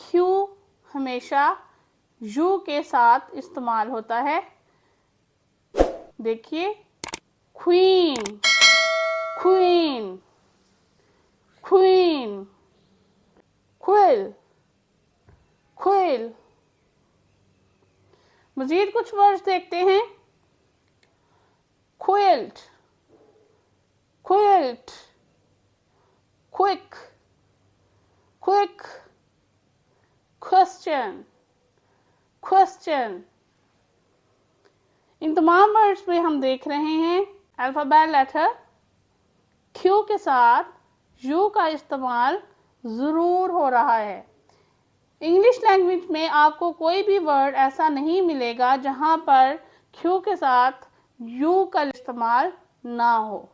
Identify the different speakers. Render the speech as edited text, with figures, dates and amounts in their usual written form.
Speaker 1: Q हमेशा you के साथ इस्तेमाल होता है। देखिए, queen, queen, queen, quill, quill. मजीद कुछ वर्ड्स देखते हैं। Quilt, quilt, quick, quick, question, question. इन तमाम वर्ड्स में हम देख रहे हैं अल्फ़ाबेट लेटर क्यू के साथ यू का इस्तेमाल ज़रूर हो रहा है। इंग्लिश लैंग्वेज में आपको कोई भी वर्ड ऐसा नहीं मिलेगा जहां पर क्यू के साथ यू का इस्तेमाल ना हो।